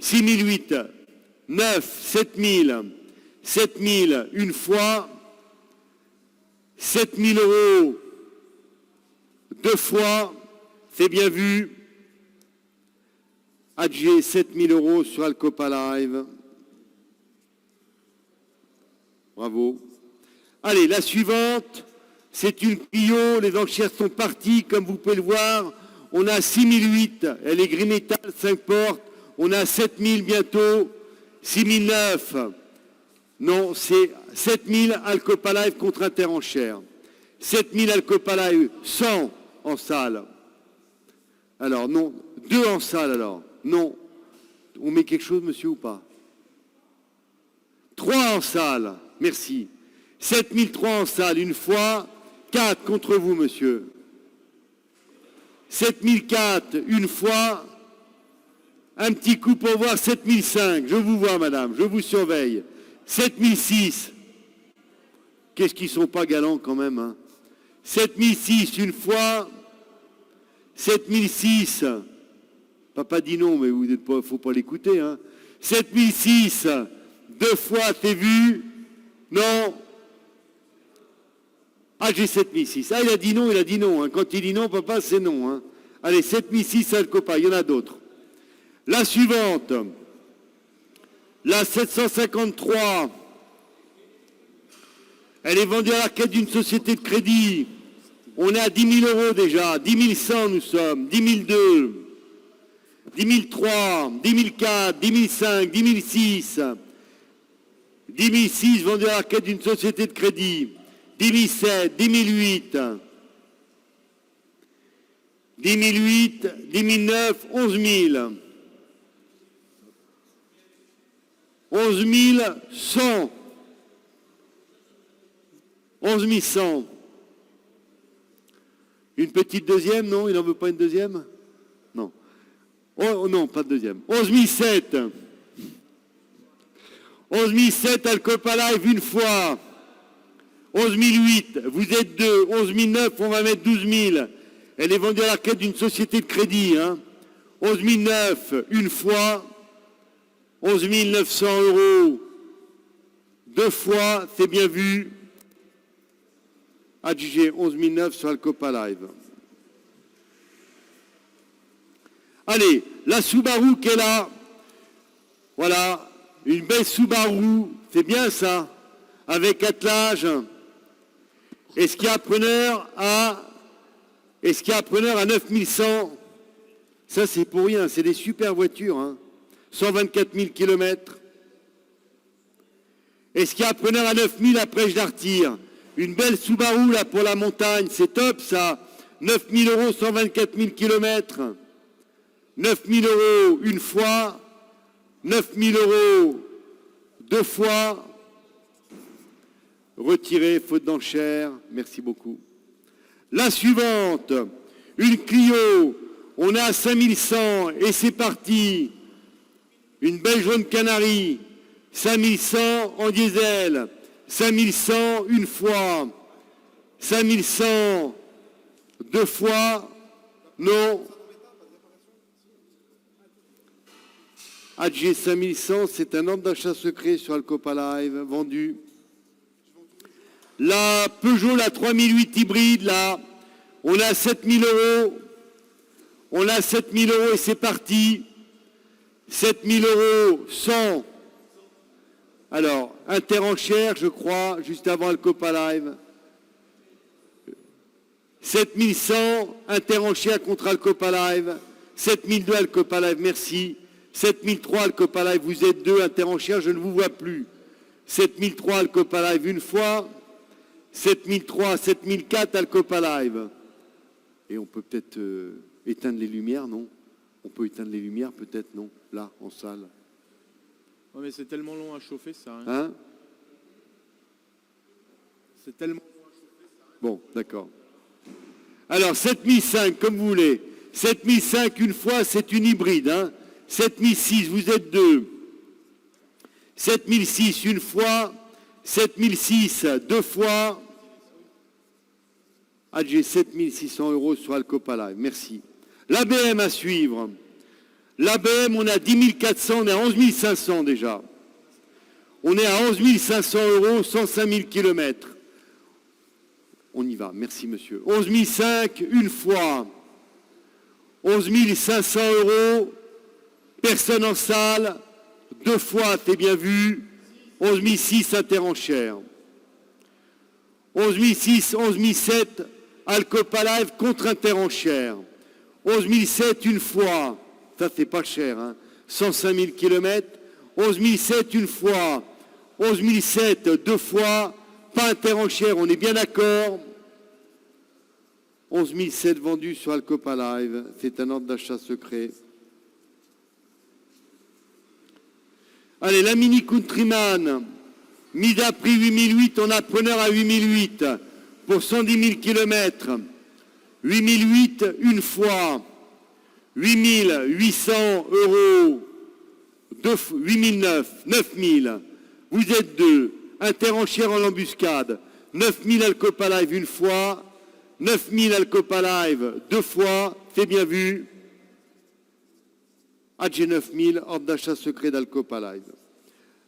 6008, 9, 7000, 7000 une fois, 7000 euros deux fois, c'est bien vu. Adjé 7000 euros sur Alcopa Live. Bravo. Allez, la suivante, c'est une Clio. Les enchères sont parties, comme vous pouvez le voir. On a 6008, elle est gris métal, 5 portes. On a 7000 bientôt, 6009. Non, c'est 7000 Alcopa Live contre Interenchères. 7000 Alcopa Live, 100 en salle. Alors, non, 2 en salle alors. Non. On met quelque chose, monsieur, ou pas? 3 en salle. Merci. 7003 en salle, une fois. 4 contre vous, monsieur. 7004, une fois. Un petit coup pour voir 7005. Je vous vois, madame. Je vous surveille. 7006. Qu'est-ce qu'ils sont pas galants quand même, hein? 7006, une fois. 7006. Papa dit non, mais vous n'êtes pas, faut pas l'écouter, hein. 7006, 2 fois, t'es vu? Non. Ah, j'ai 7006. Ah, il a dit non, hein. Quand il dit non, papa, c'est non, hein. Allez, 7006, Alcopa, il y en a d'autres. La suivante, la 753, elle est vendue à l'arcade d'une société de crédit. On est à 10 000 euros déjà, 10 100 nous sommes, 10 002, 10 003, 10 004, 10 005, 10 006, 10 006 vendue à l'arcade d'une société de crédit, 10 007, 10 008, 10 008, 10 009, 11 000. 11 100. 11 100. Une petite deuxième, non? Il n'en veut pas une deuxième? Non. Oh non, pas de deuxième. 11 007. 11 007, Alcopa Live une fois. 11 008, vous êtes 2. 11 009, on va mettre 12 000. Elle est vendue à l'arcade d'une société de crédit. Hein. 11 009, une fois. 11 900 euros, 2 fois, c'est bien vu. Adjugé 11 900 sur Alcopa Live. Allez, la Subaru qui est là. Voilà, une belle Subaru, c'est bien ça, avec attelage. Est-ce qu'il y a preneur à 9100? Ça, c'est pour rien, c'est des super voitures, hein. 124 000 km. Est-ce qu'il y a un preneur à 9 000 après je la retire? Une belle Subaru là pour la montagne, c'est top ça. 9 000 euros, 124 000 km. 9 000 euros une fois. 9 000 euros deux fois. Retiré, faute d'enchère. Merci beaucoup. La suivante, une Clio. On est à 5100 et c'est parti. Une belle jaune Canari, 5100 en diesel, 5100 une fois, 5100 deux fois, non. AG 5100, c'est un ordre d'achat secret sur Alcopa Live, vendu. La Peugeot, la 3008 hybride, là, on a 7000 euros. On a 7000 euros et c'est parti. 7000 euros, 100. Alors, Interenchères, je crois, juste avant Alcopa Live. 7100, Interenchères contre Alcopa Live. 7002 Alcopa Live, merci. 7003 Alcopa Live, vous êtes 2, Interenchères, je ne vous vois plus. 7003 Alcopa Live une fois. 7003, 7004 Alcopa Live. Et on peut peut-être éteindre les lumières, non? On peut éteindre les lumières, peut-être, non? Là, en salle. Ouais, mais c'est tellement long à chauffer, ça. Hein? C'est tellement long à chauffer, ça. Bon, d'accord. Alors, 7005, comme vous voulez. 7005, une fois, c'est une hybride. Hein? 7006, vous êtes 2. 7006, une fois. 7006, deux fois. J'ai 7600 euros sur Alcopa Live. Merci. L'ABM à suivre. L'ABM, on a 10 400, on est à 11 500 déjà. On est à 11 500 euros, 105 000 kilomètres. On y va, merci monsieur. 11 500 une fois. 11 500 euros, personne en salle, 2 fois, t'es bien vu. 11 600 interenchères. 11 600, 11 700, Alcopa Live contre interenchères. 11 700 une fois, ça c'est pas cher, hein. 105 000 kilomètres. 11 700 une fois. 11 700 2 fois, pas interenchère, on est bien d'accord. 11 700 vendus sur Alcopa Live, c'est un ordre d'achat secret. Allez, la Mini Countryman, mise à prix 8008, on a preneur à 8008 pour 110 000 km. 8008 une fois, 8800 euros, 8009, 9000. Vous êtes deux, interenchère en embuscade, 9000 Alcopa Live une fois, 9000 Alcopa Live 2 fois, c'est bien vu. AG 9000, ordre d'achat secret d'Alcopa Live.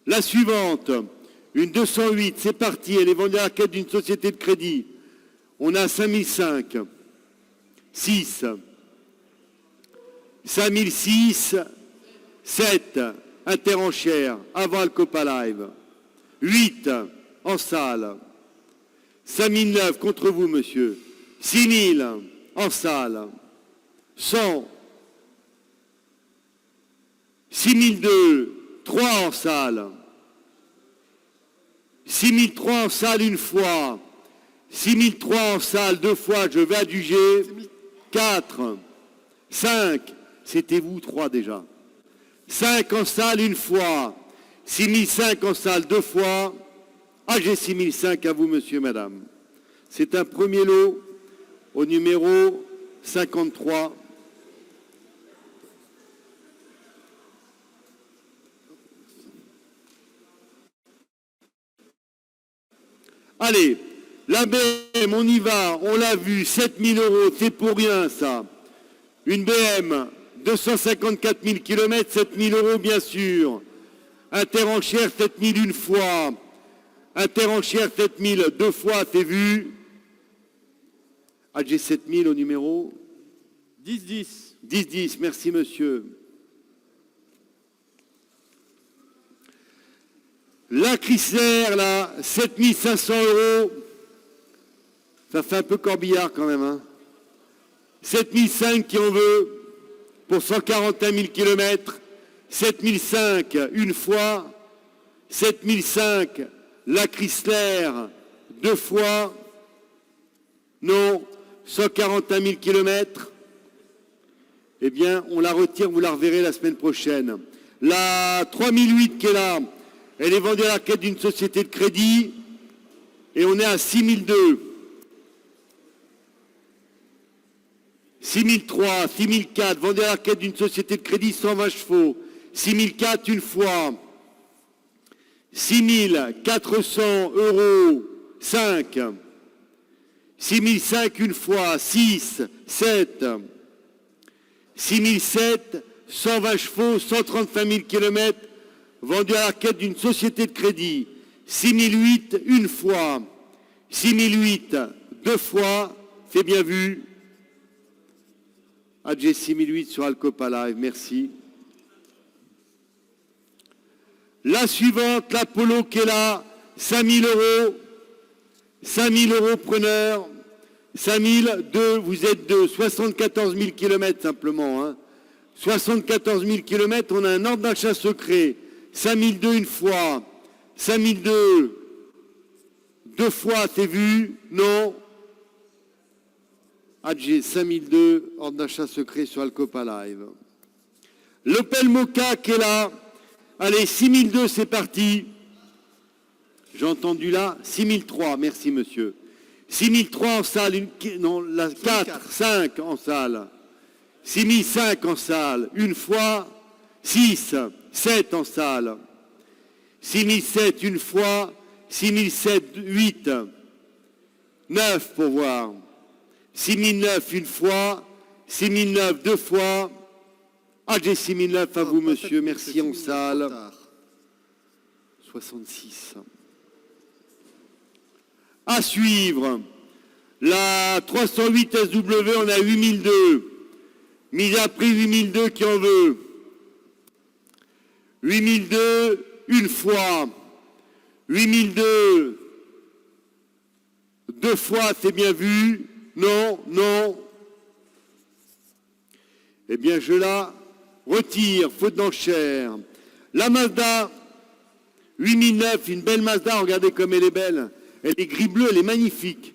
La suivante, une 208, c'est parti, elle est vendue à la quête d'une société de crédit. On a 5005, 6, 5006, 7, interenchère, avant Alcopa Live. 8, en salle. 5009, contre vous, monsieur. 6000, en salle. 100. 6002, 3 en salle. 6003 en salle une fois. 6003 en salle 2 fois, je vais adjuger. 4, 5, c'était vous 3 déjà. 5 en salle une fois. 6005 en salle 2 fois. AG 6005 à vous, monsieur, madame. C'est un premier lot au numéro 53. Allez, la BM, on y va, on l'a vu, 7000 euros, c'est pour rien ça. Une BM, 254 000 km, 7000 euros bien sûr. Interenchère, 7000 une fois. Interenchère, 7000 2 fois, c'est vu. AG 7000 au numéro 10-10. 10-10, merci monsieur. La Chrysler, là, 7500 euros. Ça fait un peu corbillard quand même, hein. 7005 qui en veut pour 141 000 km. 7005 une fois. 7005 la Chrysler 2 fois. Non. 141 000 km. Eh bien, on la retire, vous la reverrez la semaine prochaine. La 3008 qui est là, elle est vendue à la quête d'une société de crédit et on est à 6002. 6003, 6004, vendue à la quête d'une société de crédit 120 chevaux. 6004 une fois. 6400 euros, 5. 6005 une fois, 6, 7. 6007, 120 chevaux, 135 000 km, vendu à la quête d'une société de crédit. 6008 une fois. 6008 2 fois, c'est bien vu. AG 6008 sur Alcopa Live, merci. La suivante, la Polo qui est là, 5000 euros. 5000 euros preneur. 5002, vous êtes deux. 74 000 km simplement. Hein. 74 000 km, on a un ordre d'achat secret. 5002 une fois. 5002, 2 fois, c'est vu. Non. AG 5002, ordre d'achat secret sur Alcopa Live. L'Opel Mokka qui est là. Allez, 6002, c'est parti. J'ai entendu là, 6003, merci monsieur. 6003 en salle, non, la 4, 5 en salle. 6005 en salle, une fois. 6, 7 en salle. 6007 une fois. 6007, 8. 9 pour voir. 6009 une fois. 6009 2 fois. AG 6009 à vous, monsieur. Merci en salle. 66. À suivre. La 308 SW, on a 8002. Mise à prix 8002 qui en veut. 8002, une fois. 8002, deux fois, c'est bien vu. Non, non. Eh bien, je la retire, faute d'enchère. La Mazda 8009, une belle Mazda, regardez comme elle est belle. Elle est gris-bleu, elle est magnifique.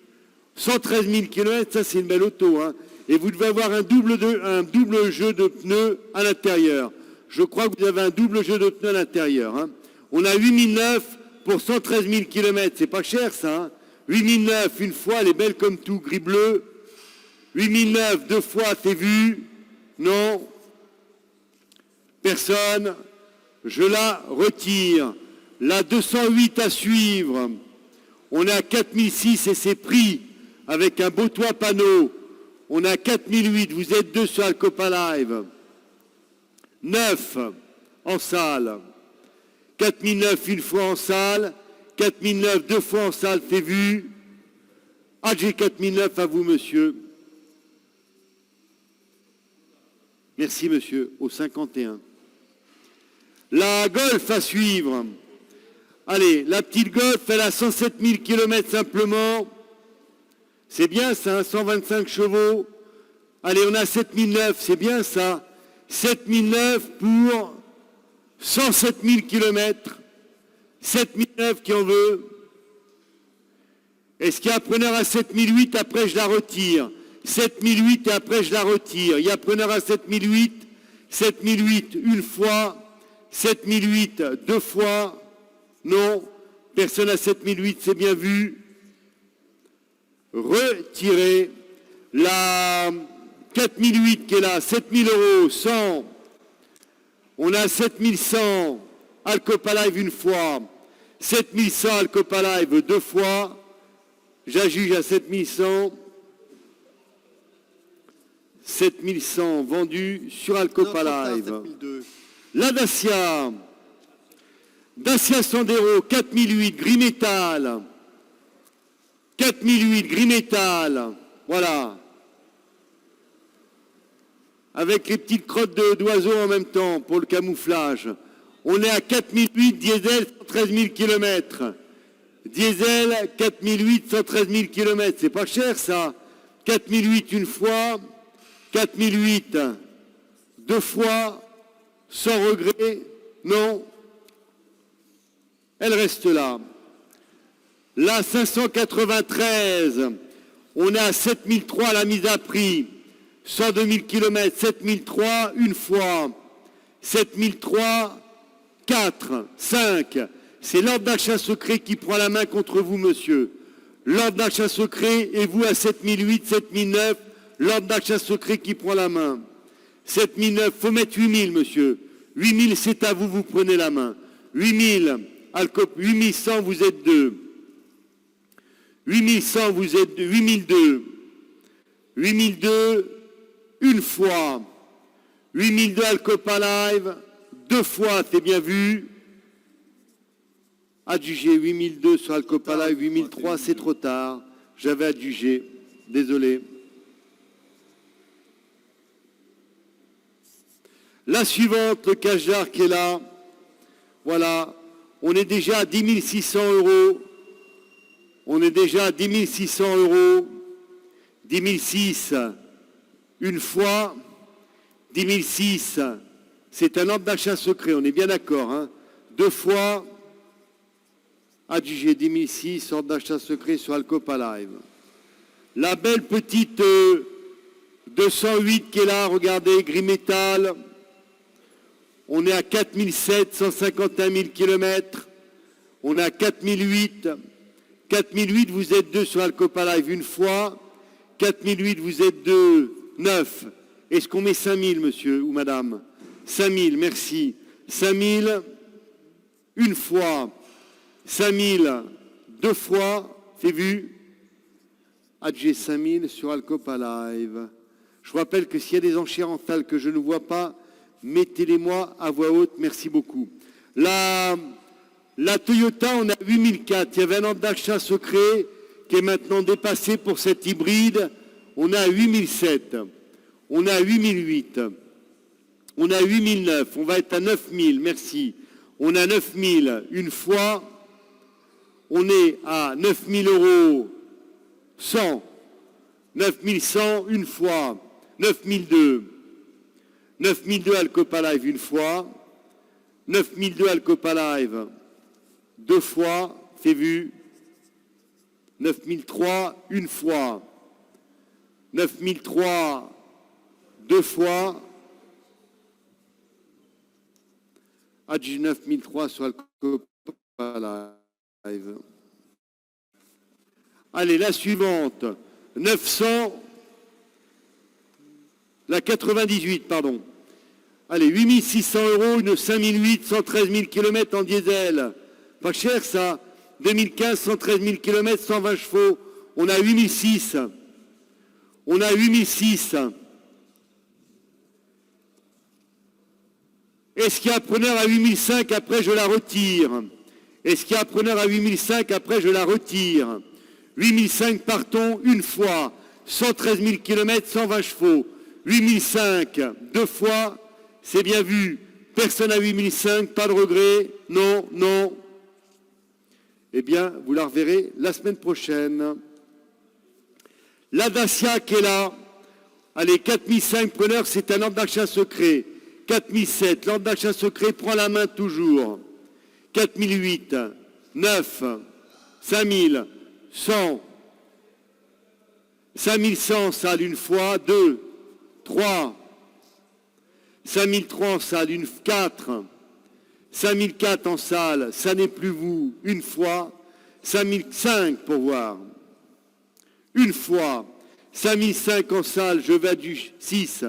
113 000 km, ça c'est une belle auto. Hein. Et vous devez avoir un double jeu de pneus à l'intérieur. Je crois que vous avez un double jeu de pneus à l'intérieur. Hein. On a 8009 pour 113 000 km, c'est pas cher ça. Hein. 8009, une fois, elle est belle comme tout, gris-bleu. 8009, deux fois, c'est vu. Non. Personne. Je la retire. La 208 à suivre. On est à 4006 et c'est pris avec un beau toit panneau. On est à 4008. Vous êtes deux sur Alcopa Live. 9 en salle. 4009 une fois en salle. 4009 deux fois en salle, c'est vu. AG 4009 à vous, monsieur. Merci, monsieur. Au 51. La Golf à suivre. Allez, la petite Golf, elle a 107 000 km simplement. C'est bien ça, 125 chevaux. Allez, on a 7009, c'est bien ça. 7009 pour 107 000 km. 7009 qui en veut. Est-ce qu'il y a un preneur à 7008, après je la retire. 7008 et après je la retire. Il y a un preneur à 7008. 7008 une fois. 7008 deux fois. Non. Personne à 7008, c'est bien vu. Retirez. La 4008 qui est là, 7000 €, 100. On a 7100. Alcopa Live une fois. 7100 Alcopa Live deux fois. J'adjuge à 7100. 7100 vendus sur Alcopa Live. La Dacia. Dacia Sandero 4008 gris métal. 4008 gris métal. Voilà. Avec les petites crottes d'oiseaux en même temps pour le camouflage. On est à 4008 diesel 113 000 km. Diesel 4008 113 000 km. C'est pas cher ça. 4008 une fois. 4008 deux fois. Sans regret. Non. Elle reste là. La 593. On est à 7003 à la mise à prix. 102 000 km. 7003 une fois. 7003 4, 5, c'est l'ordre d'achat secret qui prend la main contre vous, monsieur. L'ordre d'achat secret, et vous à 7008, 7009, l'ordre d'achat secret qui prend la main. 7009, faut mettre 8000, monsieur. 8000, c'est à vous, vous prenez la main. 8000, 8100, vous êtes deux. 8100, vous êtes deux. 8002. 8002, une fois. 8002, Alcopa Live. Deux fois, c'est bien vu. Adjugé 8002 sur Alcopa Live, 8003, c'est trop tard. J'avais adjugé. Désolé. La suivante, le Kadjar qui est là. Voilà. On est déjà à 10 600 €. On est déjà à 10 600 €. 10 600 une fois. 10 600. C'est un ordre d'achat secret, on est bien d'accord. Hein. Deux fois, adjugé 10 600, ordre d'achat secret sur Alcopa Live. La belle petite 208 qui est là, regardez, gris métal. On est à 4007, 151 000 km. On est à 4008. 4008, vous êtes deux sur Alcopa Live une fois. 4008, vous êtes deux, 9. Est-ce qu'on met 5000, monsieur ou madame? 5000, merci. 5000, une fois. 5000, deux fois. C'est vu? AG 5000 sur Alcopa Live. Je vous rappelle que s'il y a des enchères en salle que je ne vois pas, Mettez-les-moi à voix haute, merci beaucoup. La Toyota, on a 8004. Il y avait un ordre d'achat secret qui est maintenant dépassé pour cet hybride. On a 8007. On a 8008. On a 8009. On va être à 9000, merci. On a 9000 une fois. On est à 9000 euros 100. 9100 une fois. 9002. 9002 Alcopa Live une fois. 9002 Alcopa Live deux fois. C'est vu. 9003 une fois. 9003 deux fois. Adji 9003 sur Alcopa Live. Allez, la suivante. 900. La 98, pardon. Allez, 8600 euros, une 5008, 113 000 km en diesel. Pas cher ça. 2015, 113 000 km, 120 chevaux. On a 8006. On a 8006. Est-ce qu'il y a un preneur à 8005, après je la retire? Est-ce qu'il y a un preneur à 8005, après je la retire? 8005 partons une fois. 113 000 km, 120 chevaux. 8005 deux fois. C'est bien vu. Personne à 8005, pas de regret. Non, non. Eh bien, vous la reverrez la semaine prochaine. La Dacia qui est là. Allez, 4005 preneurs, c'est un ordre d'achat secret. 4007, l'ordre d'achat secret prend la main toujours. 4008, 9, 5000, 100. 5100 en salle une fois, 2, 3. 5003 en salle, 4. 5004 en salle, ça n'est plus vous, une fois. 5005 pour voir. Une fois. 5005 en salle, je vais du 6.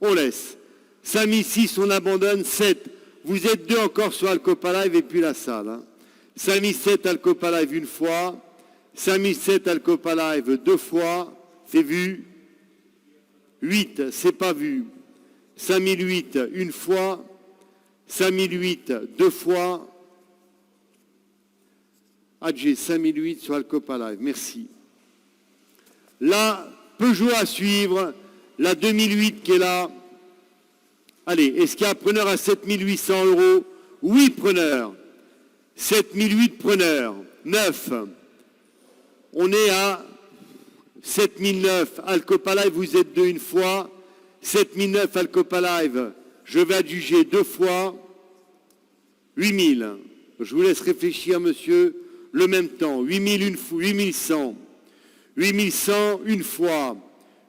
On laisse. 5006, on abandonne. 7. Vous êtes deux encore sur Alcopa Live et puis la salle. Hein. 5007 Alcopa Live une fois. 5007 Alcopa Live deux fois. C'est vu. 8, c'est pas vu. 5008 une fois. 5008 deux fois. Adjé 5008 sur Alcopa Live. Merci. La Peugeot à suivre. La 2008 qui est là. Allez, est-ce qu'il y a un preneur à 7800 euros? Oui, preneur. 7008 preneurs. 9. On est à 7009. Alcopa Live, vous êtes deux une fois. 7009 Alcopa Live, je vais adjuger deux fois. 8000. Je vous laisse réfléchir, monsieur, le même temps. 8000 une fois. 8100. 8100 une fois.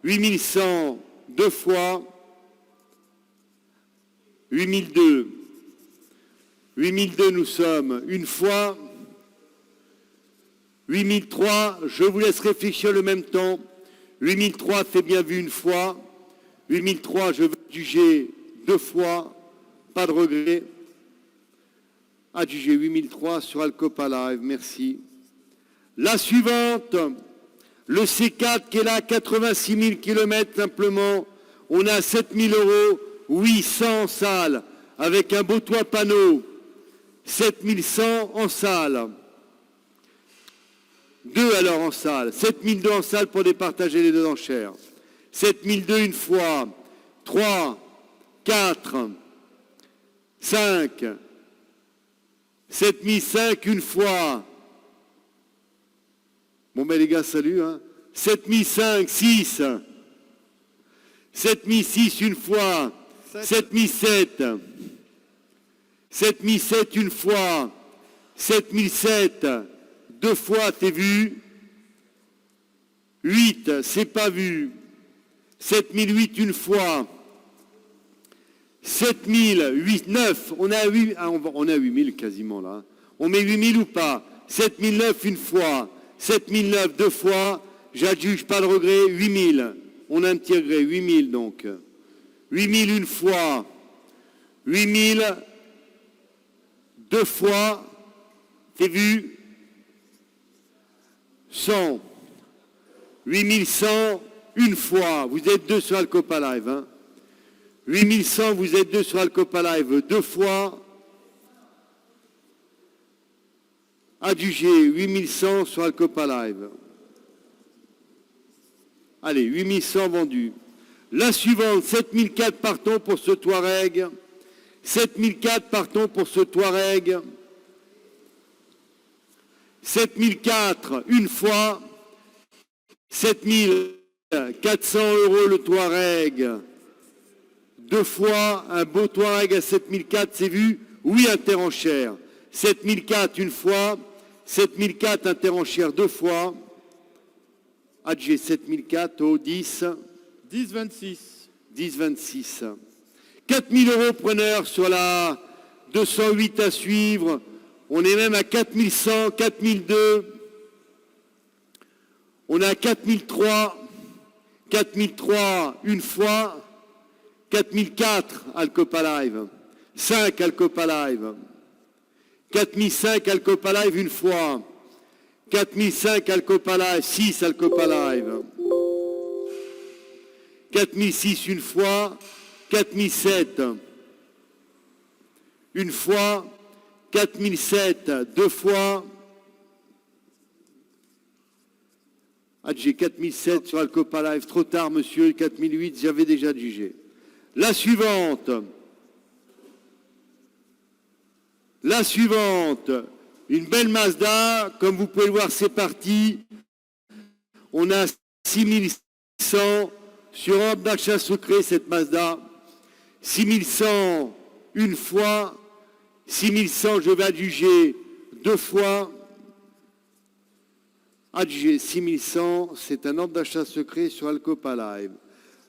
8100 deux fois. 8002. 8002 nous sommes une fois. 8003, je vous laisse réfléchir le même temps. 8003, c'est bien vu une fois. 8003, je veux adjuger deux fois. Pas de regret. Adjugé 8003 sur Alcopa Live, merci. La suivante, le C4 qui est là, 86 000 km simplement. On a 7 000 euros. Oui, 100 en salle, avec un beau toit panneau. 7100 en salle. 2 alors en salle. 7002 en salle pour départager les deux enchères. 7002 une fois. 3, 4, 5. 7005 une fois. Bon ben les gars, salut. Hein. 7005, 6. 7006 une fois. 7007. 7007 une fois. 7007 deux fois, t'es vu. 8, c'est pas vu. 7008 une fois. 7008, 9, on a 8, on a 8000 quasiment là. On met 8000 ou pas? 7009 une fois. 7009 deux fois. J'adjuge pas de regret. 8000. On a un petit regret. 8000 donc. 8000 une fois. 8000 deux fois. T'es vu? 100. 8100 une fois. Vous êtes deux sur Alcopa Live. Hein. 8100, vous êtes deux sur Alcopa Live, deux fois. Adjugé, 8100 sur Alcopa Live. Allez, 8100 vendus. La suivante, 7004, partons pour ce Touareg. 7004, partons pour ce Touareg. 7004, une fois. 7400 € le Touareg. Deux fois, un beau Touareg à 7004, c'est vu? Oui, interenchère. 7004, une fois. 7004, interenchère, deux fois. Adjé 7004 au 10. 10,26. 10,26. 4000 € preneur sur la 208 à suivre. On est même à 4100, 4002. On a 4003. 4003 une fois. 4004 Alcopa Live. 5 Alcopa Live. 4005 Alcopa Live une fois. 4005 Alcopa Live, 6 Alcopa Live. 4006 une fois. 4007 une fois. 4007 deux fois. Ah, j'ai 4007 sur Alcopa Live. Trop tard, monsieur. 4008, j'avais déjà jugé. La suivante. La suivante. Une belle Mazda. Comme vous pouvez le voir, c'est parti. On a 6100 sur ordre d'achat secret, cette Mazda. 6100 une fois. 6100, je vais adjuger deux fois. Adjugé 6100, c'est un ordre d'achat secret sur Alcopa Live.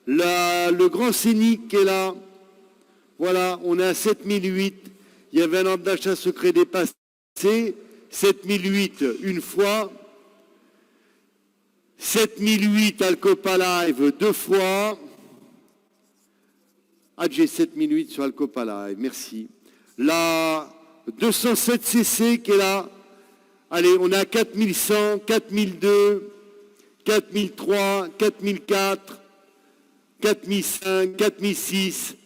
Le grand Scénic est là. Voilà, on est à 7008. Il y avait un ordre d'achat secret dépassé. 7008 une fois. 7008 Alcopa Live deux fois. Adjugé 7008 sur Alcopa Live, merci. La 207 CC qui est là. Allez, on a 4100, 4002, 4003, 4004, 4005, 4006,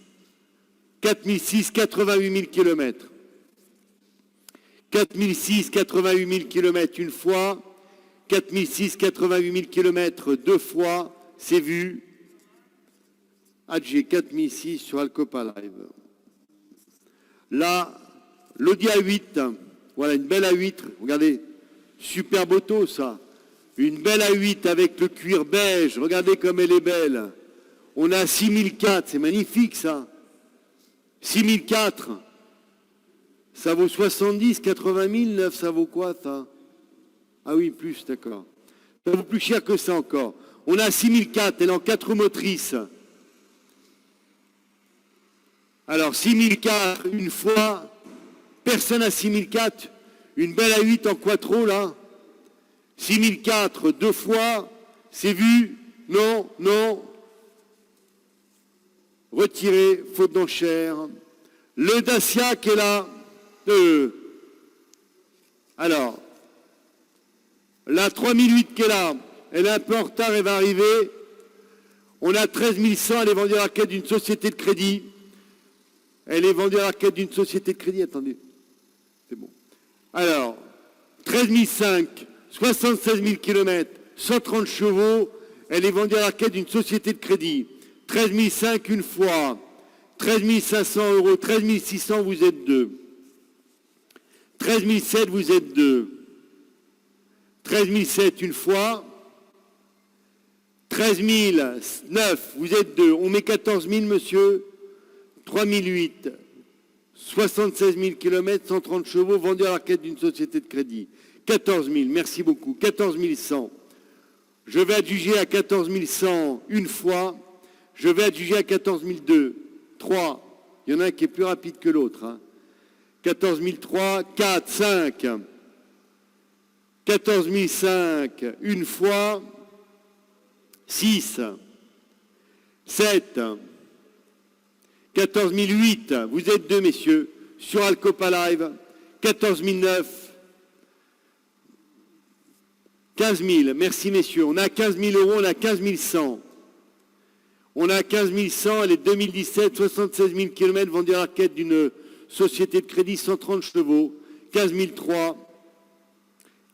4006, 88 000 km. 4006, 88 000 km une fois. 4006, 88 000 km deux fois. C'est vu. Adjé 4006 sur Alcopa Live. Là, l'Audi A8. Voilà, une belle A8, regardez, superbe auto ça. Une belle A8 avec le cuir beige, regardez comme elle est belle. On a 6004, c'est magnifique ça. 6004, ça vaut 70, 80 000, 9, ça vaut quoi ça? Ah oui, plus, d'accord. Ça vaut plus cher que ça encore. On a 6004, elle est en 4 roues motrices. Alors 6004, une fois... Personne à 6004, une belle A8 en quattro là. 6004, deux fois, c'est vu, non, non. Retiré, faute d'enchère. Le Dacia qui est là. Alors, la 3008 qui est là, elle est un peu en retard, elle va arriver. On a 13 100, elle est vendue à la quête d'une société de crédit. Elle est vendue à la quête d'une société de crédit, attendez. C'est bon. Alors, 13 500, 76 000 km, 130 chevaux, elle est vendue à la quête d'une société de crédit. 13 500 une fois, 13 500 €, 13 600, vous êtes deux. 13 700, vous êtes deux. 13 700 une fois, 13 900, vous êtes deux. On met 14 000, monsieur. 3008. 76 000 km, 130 chevaux, vendus à la quête d'une société de crédit. 14 000, merci beaucoup. 14 100. Je vais adjuger à 14 100 une fois. Je vais adjuger à 14 200. 3. Il y en a un qui est plus rapide que l'autre. Hein. 14 003, 4, 5. 14 005 une fois. 6. 7. 14 008, vous êtes deux, messieurs, sur Alcopa Live. 14 009. 15 000, merci, messieurs. On a 15 000 €, on a 15 100. On a 15 100, elle est 2017, 76 000 km vendus à la quête d'une société de crédit, 130 chevaux. 15 003,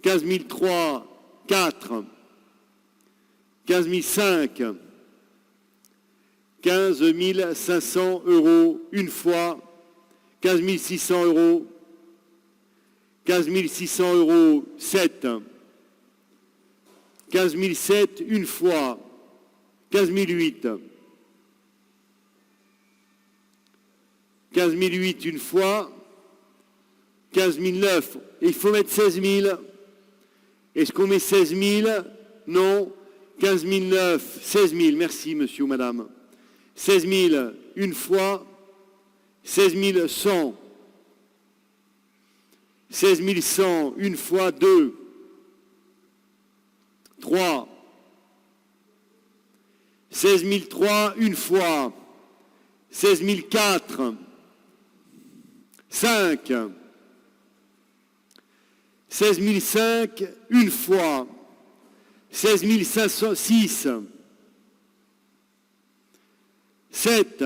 15 003, 4, 15 005, 15 500 euros une fois, 15 600 euros, 15 600 euros 7, 15 007 une fois, 15 008, 15 008 une fois, 15 009, et il faut mettre 16 000. Est-ce qu'on met 16 000? Non. 15 009, 16 000, merci monsieur ou madame. 16 000 une fois, 16 100. 16 100 une fois, 2, 3. 16 003 une fois, 16 004, 5. 16 005 une fois, 16 506, 7,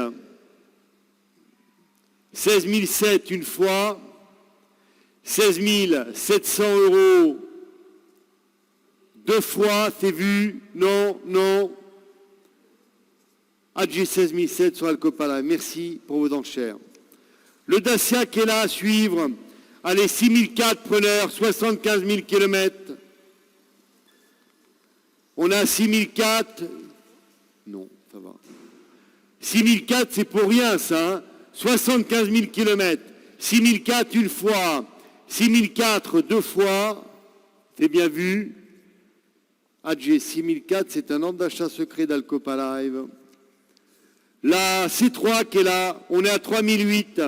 16 007 une fois, 16 700 euros deux fois, c'est vu, non, non. AG 16 007 sur Alcopala, merci pour vos enchères. Le Dacia qui est là à suivre, allez, 6004 preneurs, 75 000 km. On a 6004. Non, ça va. 6004, c'est pour rien, ça. Hein. 75 000 km. 6004 une fois. 6004 deux fois. C'est bien vu. AG 6004, c'est un ordre d'achat secret d'Alcopa Live. La C3 qui est là, on est à 3008.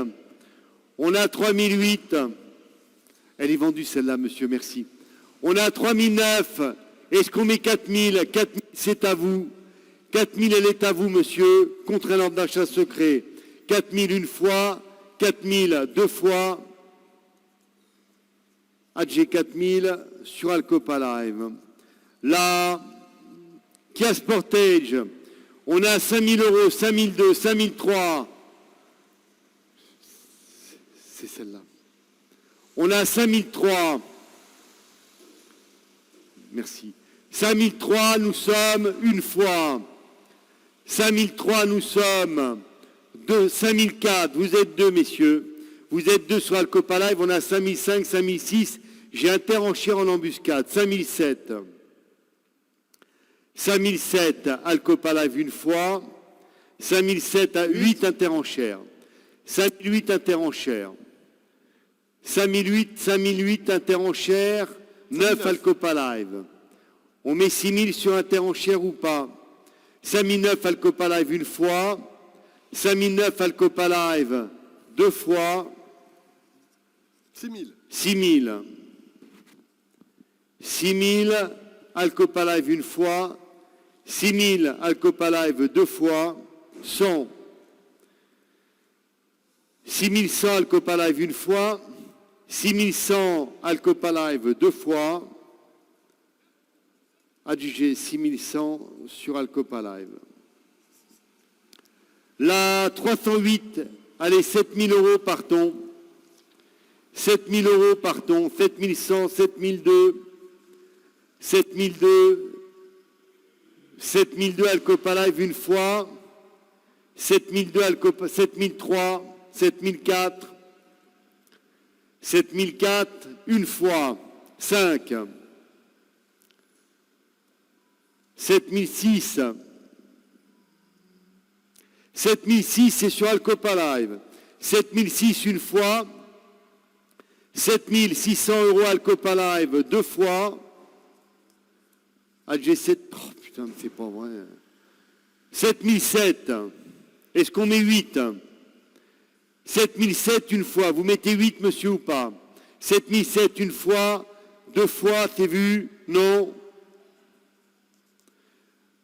On est à 3008. Elle est vendue celle-là, monsieur, merci. On est à 3009. Est-ce qu'on met 4000? 4000, c'est à vous. 4000, elle est à vous, monsieur, contre un ordre d'achat secret. 4000 une fois, 4000 deux fois. AG 4000 sur Alcopa Live. La Kia Sportage, on est à 5000 euros, 5002, 5003. C'est celle-là. On a 5003. Merci. 5003, nous sommes une fois. 5003, nous sommes deux. 5004, vous êtes deux, messieurs. Vous êtes deux sur Alcopa Live. On a 5005, 5006. J'ai interenchère en embuscade. 5007. 5007, Alcopa Live une fois. 5007 à 8 interenchères. 5008 interenchères. 5008 interenchères, 9 Alcopa Live. On met 6000 sur interenchère ou pas? 5009 Alcopa Live une fois. 5009 Alcopa Live deux fois. 6000. 6000. 6000 Alcopa Live une fois. 6000 Alcopa Live deux fois. 100. 6100 Alcopa Live une fois. 6100 Alcopa Live deux fois. Adjugé 6100 sur Alcopa Live. La 308, allez, 7000 euros partons. 7000 euros partons. 7100, 7002. 7002. 7002 Alcopa Live une fois. 7002 Alcopa, 7003. 7004. 7004 une fois. 5. 7006. 7006, c'est sur Alcopa Live. 7006 une fois. 7600 euros Alcopa Live deux fois. AG7, oh putain, c'est pas vrai. 7007. Est-ce qu'on met 8? 7007 une fois. Vous mettez 8, monsieur, ou pas? 7007 une fois. Deux fois, c'est vu? Non.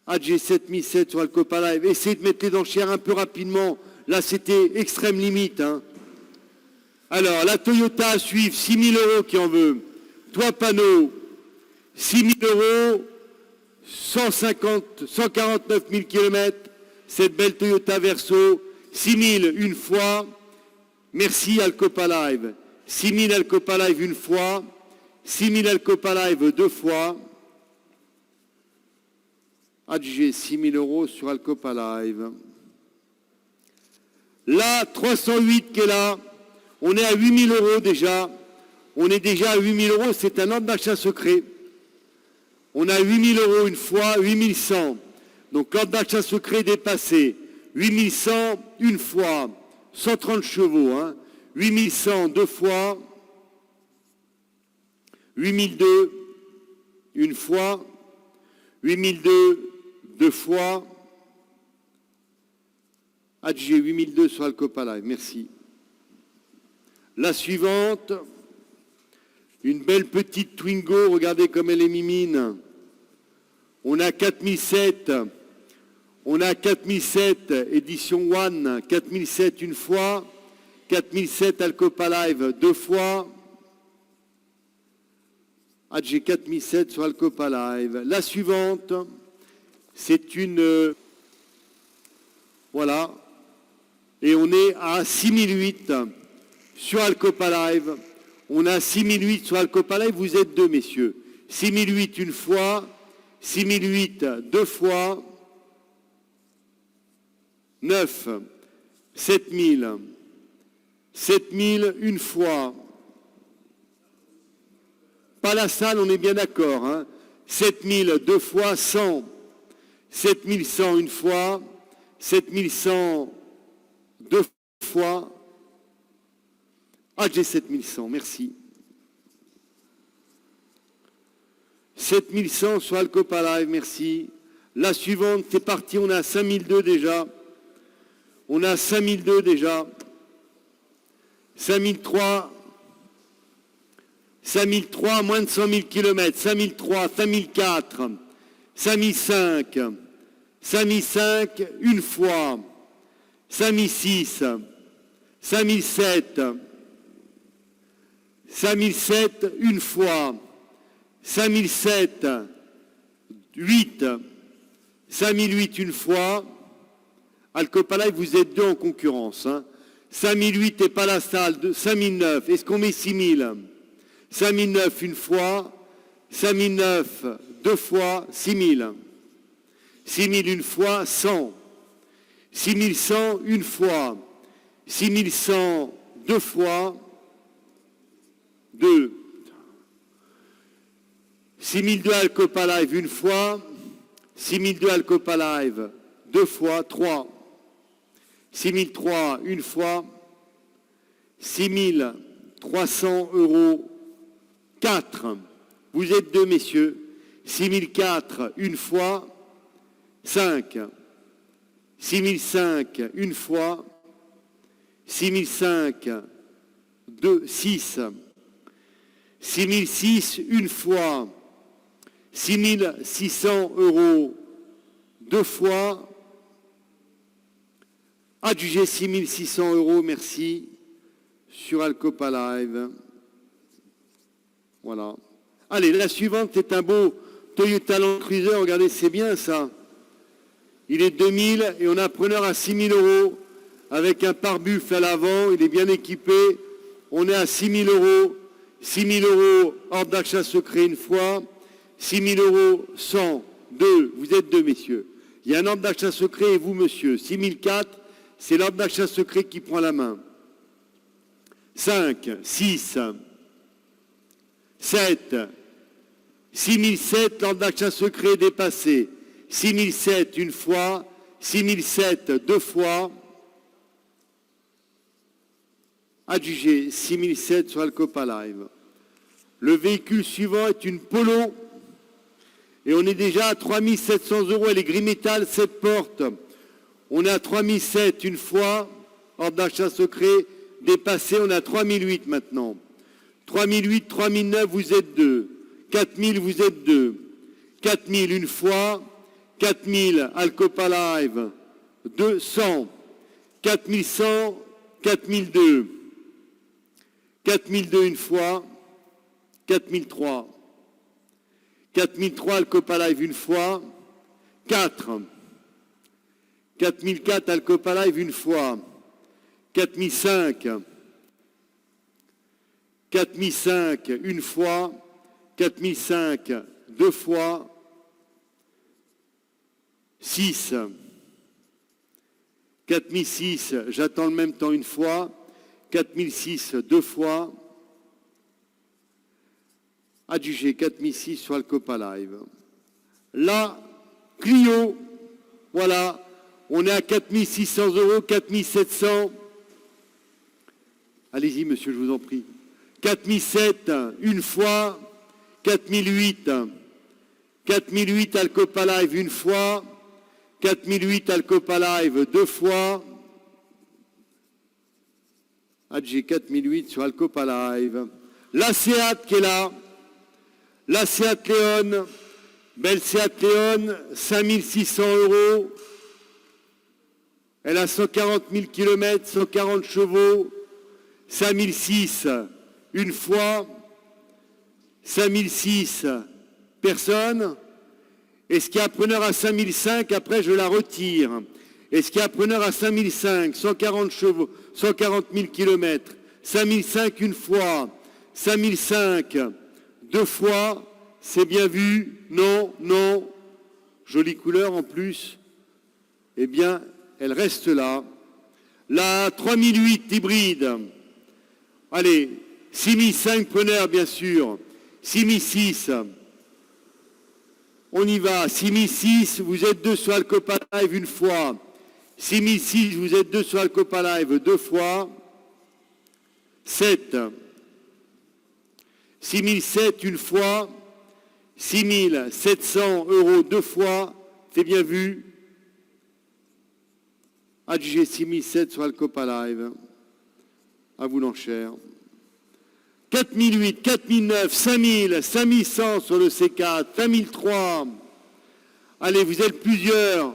AG 7007 sur Alcopa Live. Essayez de mettre les enchères un peu rapidement. Là, c'était extrême limite. Hein. Alors, la Toyota à suivre, 6000 euros qui en veut. Toi, panneau, 6000 euros, 149 000 km, cette belle Toyota Verso. 6 000 une fois. Merci Alcopa Live. 6 000 Alcopa Live une fois. 6 000 Alcopa Live deux fois. Adjugé 6 000 euros sur Alcopa Live. Là, 308 qui est là. On est à 8 000 euros déjà. On est déjà à 8 000 euros. C'est un ordre d'achat secret. On a 8 000 euros une fois, 8 100. Donc l'ordre d'achat secret dépassé. 8 100 une fois. 130 chevaux. Hein. 8 100 deux fois. 8 200 une fois. 8 200 deux fois. Adjugé 8 200 sur Alcopa Live. Merci. La suivante. Une belle petite Twingo. Regardez comme elle est mimine. On a 4007. On a 4007 édition One. 4007 une fois. 4007 Alcopa Live deux fois. Adjugé 4007 sur Alcopa Live. La suivante. C'est une... voilà. Et on est à 6008 sur Alcopa Live. On a 6008 sur Alcopa Live. Vous êtes deux, messieurs. 6008 une fois. 6008 deux fois. 9. 7000. 7000 une fois. Pas la salle, on est bien d'accord. Hein. 7000 deux fois. 100. 7100 une fois. 7100 deux fois. Ah, j'ai 7100, merci. 7100 sur Alcopa Live, merci. La suivante, c'est parti, on a 5002 déjà. On a 5002 déjà. 5003. 5003, moins de 100 000 km. 5003, 5004. 5005. 5005, une fois. 5006. 5007. 5007, une fois. 5007, 8. 5008, une fois. Alcopa Live, vous êtes deux en concurrence. Hein. 5008 et pas la salle. 5009, est-ce qu'on met 6000? 5009, une fois. 5009, deux fois. 6000. 6000 une fois. 100. 6100, une fois. 6100, deux fois. 2. 6002 Alcopa Live une fois. 6002 Alcopa Live deux fois. 3. 6003 une fois. 6300 euros. 4. Vous êtes deux, messieurs. 6004 une fois. 5. 6005 une fois. 6005 2. 6. 6006 une fois. 6600 euros deux fois. Adjugé 6600 euros, merci, sur Alcopa Live. Voilà. Allez, la suivante, c'est un beau Toyota Land Cruiser. Regardez, c'est bien ça. Il est 2000 et on a un preneur à 6000 euros avec un pare-buffle à l'avant. Il est bien équipé. On est à 6000 euros. 6 000 euros hors d'achat secret une fois, 6 000 euros 100, 2, vous êtes deux, messieurs. Il y a un ordre d'achat secret et vous, monsieur. 6 004, c'est l'ordre d'achat secret qui prend la main. 5, 6, 7, 6 007, l'ordre d'achat secret dépassé. 6 007 une fois, 6 007 deux fois. Adjugé 6007 sur Alcopa Live. Le véhicule suivant est une Polo et on est déjà à 3700 euros. Elle est gris métal, 7 portes. On est à 3007 une fois, ordre d'achat secret dépassé. On est à 3008 maintenant. 3008, 3009, vous êtes deux. 4000, vous êtes deux. 4000 une fois. 4000 Alcopa Live 200. 4100, 4002. 4002 une fois, 4003. 4003 Alcopa Live une fois, 4. 4004 Alcopa Live une fois. 4005. 4005 une fois. 4005 deux fois. 6. 4006, j'attends le même temps une fois. 4006 deux fois. Adjugé 4006 sur Alcopa Live. Là, Clio, voilà, on est à 4600 €, 4700. Allez-y, monsieur, je vous en prie. 4007, une fois. 4008. 4008 Alcopa Live, une fois. 4008 Alcopa Live, deux fois. Adjugé 4008 sur Alcopa Live. La Seat qui est là. La Seat Leon. Belle Seat Leon, 5600 €. Elle a 140 000 km, 140 chevaux. 5006, une fois. 5006, personne. Est-ce qu'il y a un preneur à 5005? Après, je la retire. Est-ce qu'il y a un preneur à 5005, 140 chevaux, 140 000 km. 5005, une fois. 5005, deux fois. C'est bien vu? Non, non. Jolie couleur en plus. Eh bien, elle reste là. La 3008 hybride. Allez, 6005 preneurs, bien sûr. 6006. On y va. 6006, vous êtes deux sur Alcopa Live une fois. 6006, vous êtes deux sur Alcopa Live deux fois. 7. 6007, une fois. 6700 € deux fois, c'est bien vu. Adjugé 6007 sur Alcopa Live. À vous l'enchère. 4008, 4009, 5000, 5100 sur le C4, 5003. Allez, vous êtes plusieurs.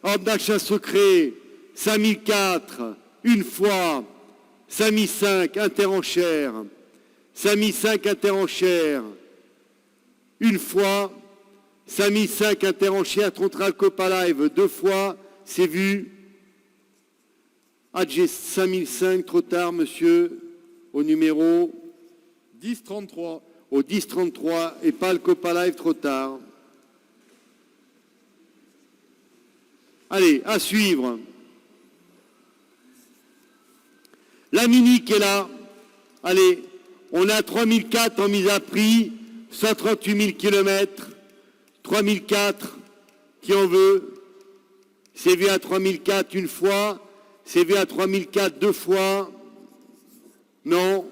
Ordre d'achat secret. 5004, une fois. 5005, interenchère. 5005, interenchère. Une fois. 5005, interenchère, contre Alcopa Live, deux fois. C'est vu. Adjugé 5005, trop tard, monsieur. Au numéro 1033. Au 1033 et pas Alcopa Live, trop tard. Allez, à suivre. La Mini qui est là. Allez, on a 3004 en mise à prix, 138 000 km. 3004, qui en veut? CV à 3004 une fois, CV à 3004 deux fois. Non.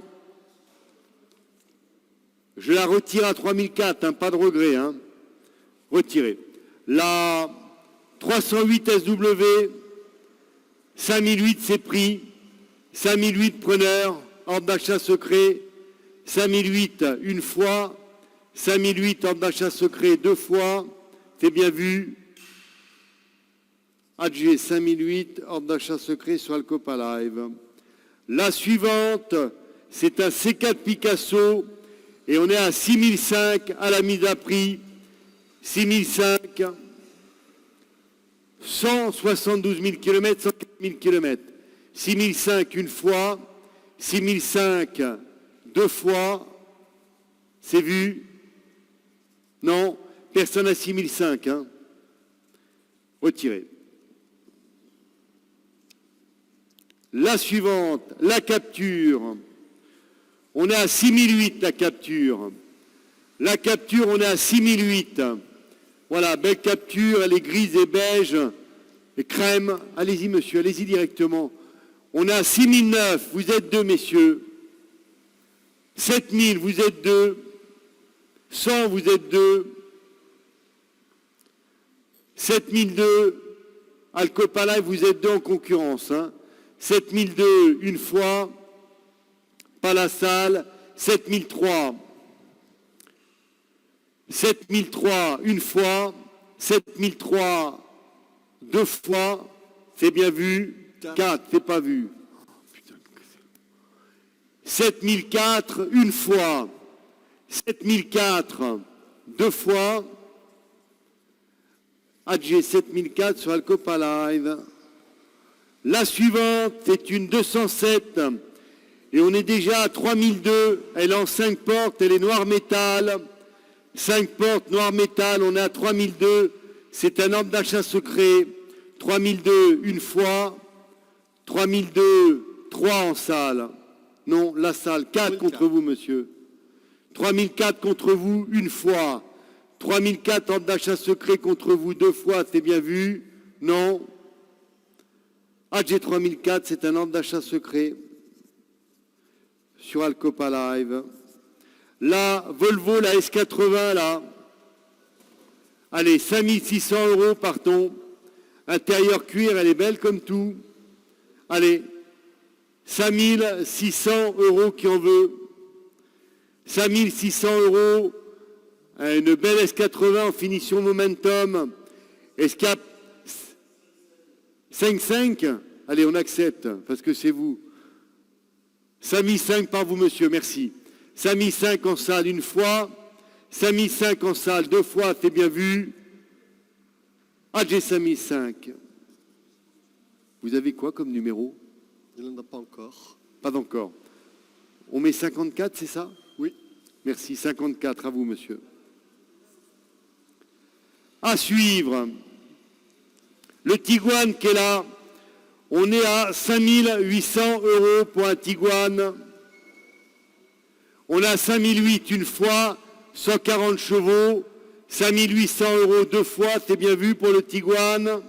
Je la retire à 3004, hein, pas de regret. Hein. Retiré. La 308 SW, 5008 c'est pris, 5008 preneur, ordre d'achat secret, 5008 une fois, 5008 ordre d'achat secret deux fois, c'est bien vu. Adjugé 5008 ordre d'achat secret sur Alcopa Live. La suivante, c'est un C4 Picasso et on est à 6005 à la mise à prix. 6005, 172 000 km, 104 000 km. 6005 une fois, 6005 deux fois, c'est vu? Non, personne à 6005. Hein. Retiré. La suivante, la Capture. On est à 6008 la Capture. La Capture, on est à 6008. Voilà, belle Capture, elle est grise et beige et crème. Allez-y monsieur, allez-y directement. On est à 6009, vous êtes deux messieurs. 7000, vous êtes deux. 100, vous êtes deux. 7002, Alcopa Live, vous êtes deux en concurrence. Hein. 7002, une fois. Pas la salle. 7003. 7003, une fois. 7003, deux fois. C'est bien vu. 4, c'est pas vu. 7004, une fois. 7004, deux fois. Adjugé 7004 sur Alcopa Live. La suivante, c'est une 207. Et on est déjà à 3002. Elle est en 5 portes, elle est noir métal. 5 portes, noir métal, on est à 3002. C'est un ordre d'achat secret. 3002 une fois. 3002, 3 en salle. Non, la salle, 4 contre vous, monsieur. 3004 contre vous, une fois. 3004 ordre d'achat secret contre vous, 2 fois, c'est bien vu. Non. AG 3004, c'est un ordre d'achat secret sur Alcopa Live. La Volvo, la S80, là. Allez, 5600 €, partons. Intérieur cuir, elle est belle comme tout. Allez, 5600 € qui en veut. 5600 €. Une belle S80 en finition momentum. Escape 5,5. Allez, on accepte, parce que c'est vous. 5005 par vous, monsieur, merci. 5005 en salle une fois. 5005 en salle 2 fois, c'est bien vu. AG 5005. Vous avez quoi comme numéro? Il n'en a pas encore. Pas encore. On met 54, c'est ça? Oui. Merci, 54 à vous, monsieur. À suivre. Le Tiguan qui est là. On est à 5800 € pour un Tiguan. On a 5008 une fois, 140 chevaux. 5800 € 2 fois, c'est bien vu pour le Tiguan.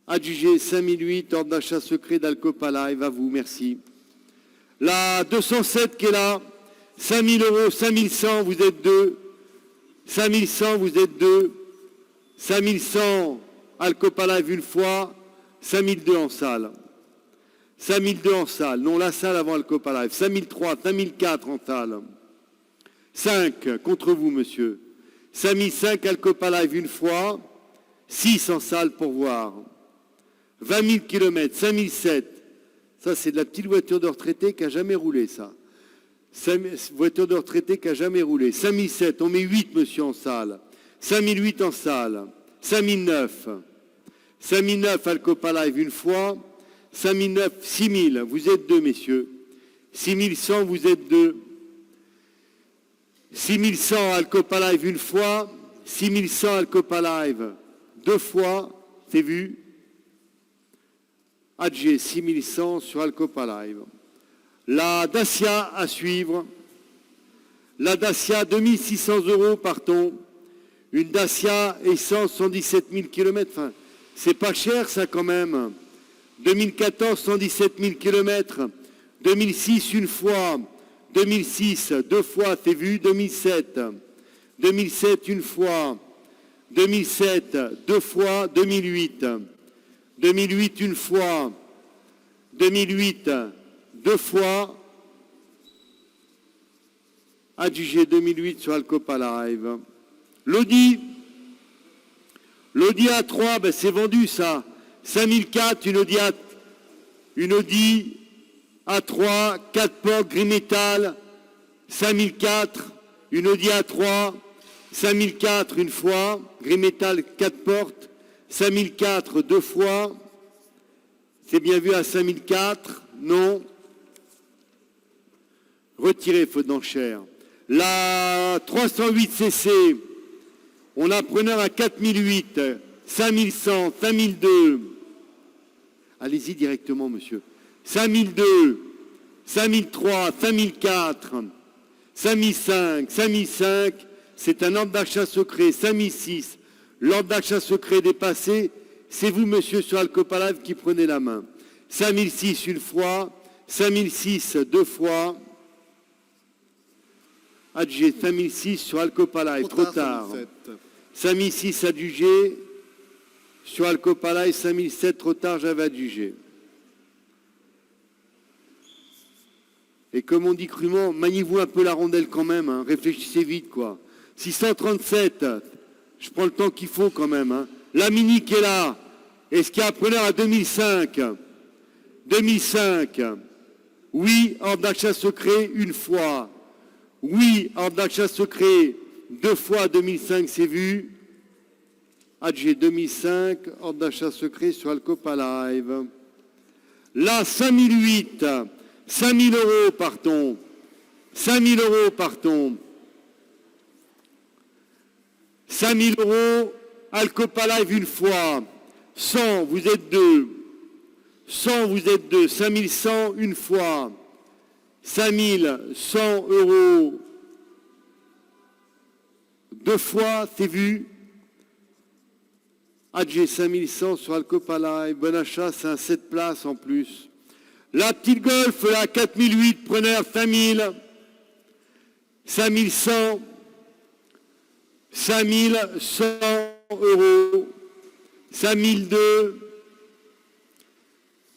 Adjugé 5008, ordre d'achat secret d'Alcopa Live, à vous, merci. La 207 qui est là, 5000 €, 5100, vous êtes deux. 5100, vous êtes deux. 5100, Alcopa Live une fois. 5002 en salle. 5002 en salle, non la salle avant Alcopa Live. 5003, 5004 en salle. 5 contre vous, monsieur. 5005, Alcopa Live une fois. 6 en salle pour voir. 20 000 km, 5007. Ça, c'est de la petite voiture de retraité qui n'a jamais roulé, ça. Voiture de retraité qui n'a jamais roulé. 5007, on met 8, monsieur, en salle. 5008 en salle. 5009. 5009, Alcopa Live une fois. 5009, 6000, vous êtes deux, messieurs. 6100, vous êtes deux. 6100, Alcopa Live une fois. 6100, Alcopa Live 2 fois, c'est vu. AG 6100 sur Alcopa Live. La Dacia à suivre. La Dacia 2600 €, partons. Une Dacia essence 117 000 km. Enfin, c'est pas cher ça quand même. 2014 117 000 km. 2006 une fois. 2006 2 fois, c'est vu. 2007. 2007 une fois. 2007 2 fois. 2008. 2008 une fois. 2008 2 fois. Adjugé 2008 sur Alcopa Live. L'Audi A3, ben c'est vendu ça. 5004, une Audi A3, 4 portes, gris métal. 5004, une Audi A3. 5004 une fois, gris métal, 4 portes. 5004 2 fois. C'est bien vu à 5004, non. Retiré, faute d'enchère. La 308 cc, on a preneur à 4008, 5100, 5002. Allez-y directement, monsieur. 5002, 5003, 5004, 5005, 5005, c'est un ordre d'achat secret. 5006, l'ordre d'achat secret dépassé, c'est vous, monsieur, sur Alcopa Live qui prenez la main. 5006 une fois, 5006 2 fois. Adjugé 5006 sur Alcopa Live, trop tard. 5006 adjugé sur Alcopa Live, 5007 trop tard, j'avais adjugé. Et comme on dit crûment, maniez-vous un peu la rondelle quand même, hein, réfléchissez vite quoi. 637, je prends le temps qu'il faut quand même. Hein. La Mini qui est là, est-ce qu'il y a un preneur à 2005 2005, oui, ordre d'achat secret une fois. Oui, ordre d'achat secret 2 fois 2005, c'est vu. AG 2005, ordre d'achat secret sur Alcopa Live. Là, 5008, 5000 euros, partons. 5000 euros, partons. 5000 euros, Alcopa Live une fois. 100, vous êtes deux. 100, vous êtes deux. 5100 une fois. 5100 euros deux fois, c'est vu. AG 5100 sur Alcopa Live. Bon achat, c'est un 7 places en plus. La petite Golf, là, 4008, preneur 5000. 5100. 5100 euros. 5002.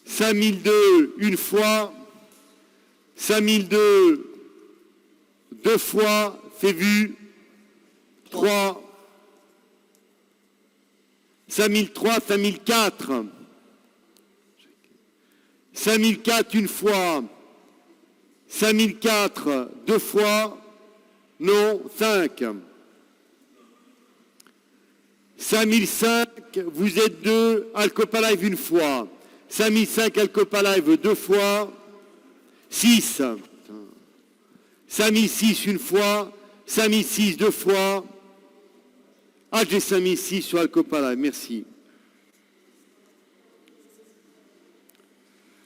5002 une fois. 5002 deux fois, c'est vu. 3. 5003, 5004. 5004 une fois. 5004 deux fois. Non, 5. 5005, vous êtes deux. Alcopa Live une fois. 5005, Alcopa Live deux fois. 6. 5006 une fois. 5006 deux fois. AG 5006 sur Alcopa Live, merci.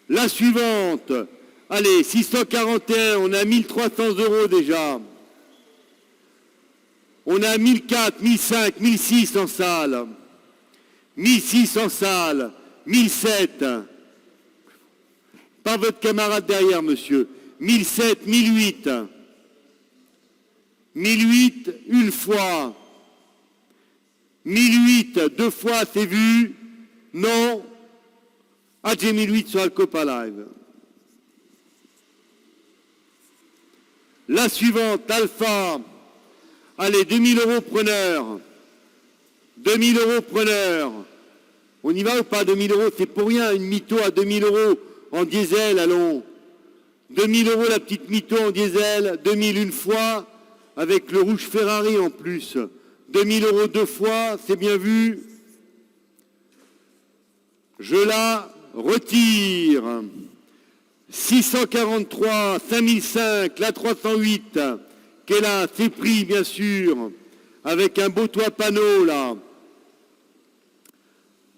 La suivante, allez, 641, on a 1300 euros déjà. On a 1004, 1005, 1006 en salle. 1006 en salle, 1007. Par votre camarade derrière, monsieur. 1007, 1008. 1008, une fois. 1008, deux fois, c'est vu. Non. AG 1008 sur Alcopa Live. La suivante, Alpha. Allez, 2000 euros preneur. 2000 euros preneur. On y va ou pas, 2000 euros? C'est pour rien, une mytho à 2000 euros en diesel, allons. 2000 euros la petite mytho en diesel. 2000 une fois, avec le rouge Ferrari en plus. 2000 euros deux fois, c'est bien vu. Je la retire. 643, 5005, la 308, qu'elle a, c'est pris bien sûr, avec un beau toit panneau là.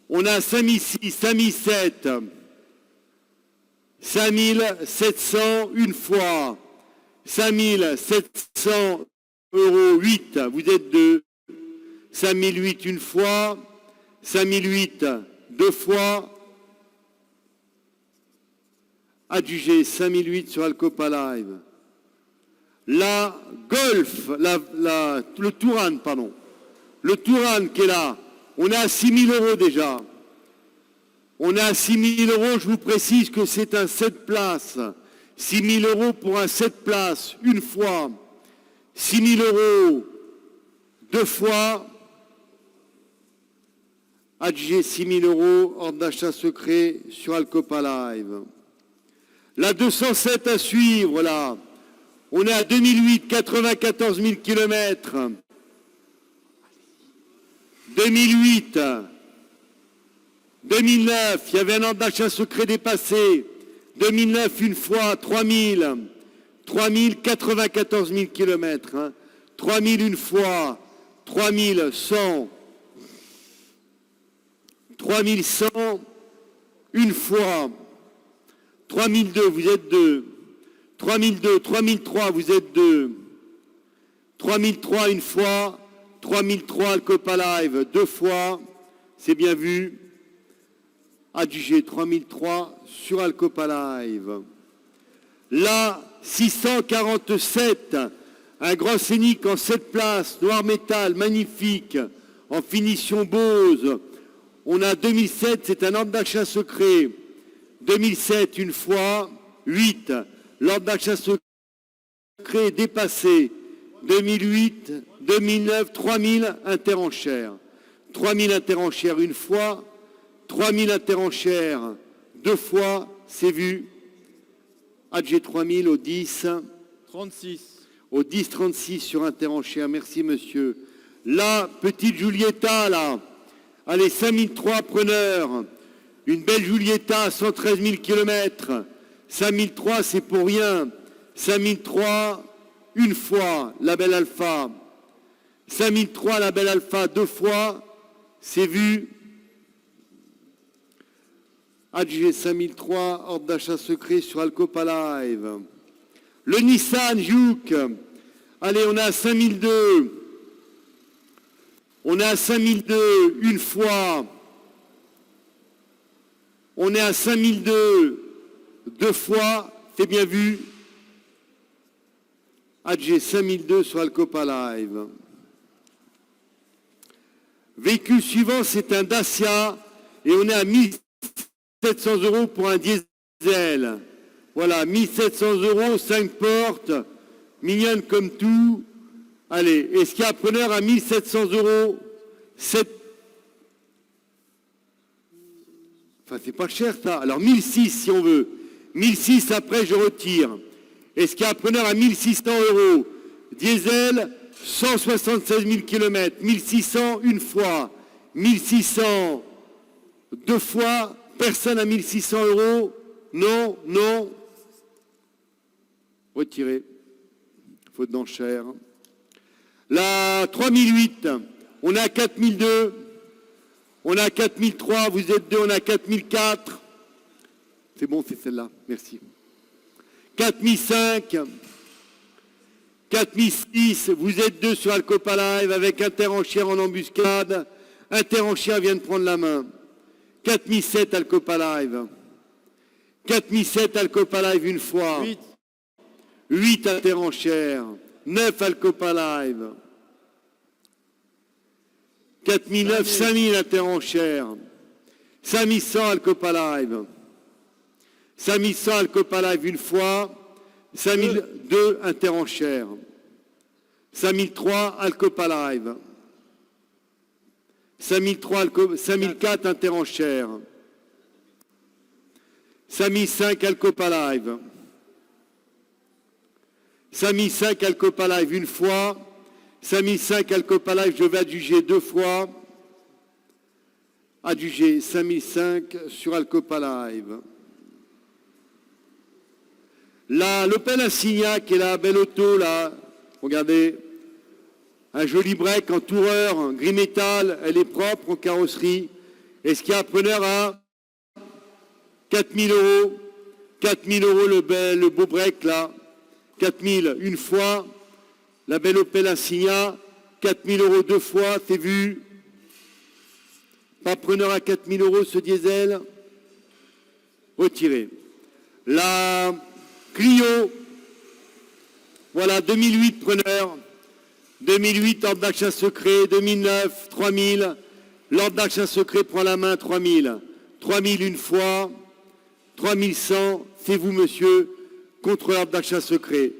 On a 5006, 5007, 5700 une fois, 5700 euros 8, vous êtes deux. 5008 une fois, 5008 deux fois, adjugé 5008 sur Alcopa Live. La Golf, le Touran, pardon. Le Touran qui est là, on est à 6000 euros déjà. On est à 6000 euros, je vous précise que c'est un 7 places. 6000 euros pour un 7 places, une fois. 6000 euros, deux fois. AG 6000 euros, ordre d'achat secret sur Alcopa Live. La 207 à suivre, là. On est à 2008, 94 000 km. 2008. 2009, il y avait un ordre d'achat secret dépassé. 2009, une fois, 3000. 3000, 94 000 km. Hein. 3000 une fois, 3100. 3100 une fois. 3002, vous êtes deux. 3002, 3003, vous êtes deux. 3003 une fois. 3003 Alcopa Live deux fois. C'est bien vu. Adjugé 3003 sur Alcopa Live. Là, 647. Un grand scénique en 7 places, noir métal, magnifique, en finition Bose. On a 2007, c'est un ordre d'achat secret. 2007, une fois, 8. L'ordre d'achat secret dépassé. 2008, 2009, 3000 interenchères. 3000 interenchères une fois, 3000 interenchères deux fois, c'est vu. AG 3000 au 10. 36. Au 10-36 sur interenchère, merci monsieur. La petite Giulietta, là, Allez, 5003, preneur. Une belle Giulietta à 113 000 km. 5003, c'est pour rien. 5003, une fois, la belle Alpha. 5003, la belle Alpha, deux fois, c'est vu. Adjugé 5003, ordre d'achat secret sur Alcopa Live. Le Nissan Juke. Allez, on est à 5002. On est à 5002, une fois. On est à 5002, deux fois, c'est bien vu. Adjugé 5002 sur Alcopa Live. Véhicule suivant, c'est un Dacia et on est à 1700 € pour un diesel. Voilà, 1700 €, 5 portes, mignonne comme tout. Allez, est-ce qu'il y a un preneur à 1700 €? Enfin, c'est pas cher ça. Alors 1006 si on veut. 1006 après, je retire. Est-ce qu'il y a un preneur à 1600 €? Diesel, 176 000 km. 1600 une fois. 1600 deux fois. Personne à 1600 €? Non, non. Retiré. Faute d'enchère. La 3008, on est à 4002. On est à 4003, vous êtes deux, on est à 4004. C'est bon, c'est celle-là, merci. 4005, 4006, vous êtes deux sur Alcopa Live avec Interenchère en embuscade. Interenchère vient de prendre la main. 4007 Alcopa Live. 4007 Alcopa Live une fois. 8 Interenchère. 9 Alcopa Live. 4009, 5000 Interenchère. 5100 Alcopa Live. 5100 Alcopa Live une fois. 5002 Interenchère. 5003 Alcopa Live. 5004 Interenchère. 5005 Alcopa Live. 5005 Alcopa Live une fois. 5005 Alcopa Live, je vais adjuger deux fois. Adjugé 5005 sur Alcopa Live. Là, l'Opel Insignia, qui est la belle auto, là, regardez, un joli break en toureur, gris métal, elle est propre en carrosserie. Est-ce qu'il y a un preneur à 4000 €? 4000 € le beau break, là. 4000 une fois. La belle Opel Insignia, 4000 € deux fois, c'est vu. Pas preneur à 4000 € ce diesel. Retiré. La Clio, voilà, 2008 preneur. 2008, ordre d'achat secret. 2009, 3000. L'ordre d'achat secret prend la main, 3000. 3000 une fois. 3100, c'est vous monsieur, contre l'ordre d'achat secret.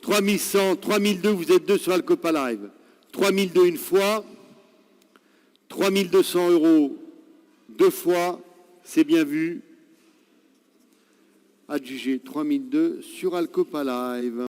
3100, 3002, vous êtes deux sur Alcopa Live. 3002 une fois. 3200 € deux fois, c'est bien vu. Adjugé 3002 sur Alcopa Live.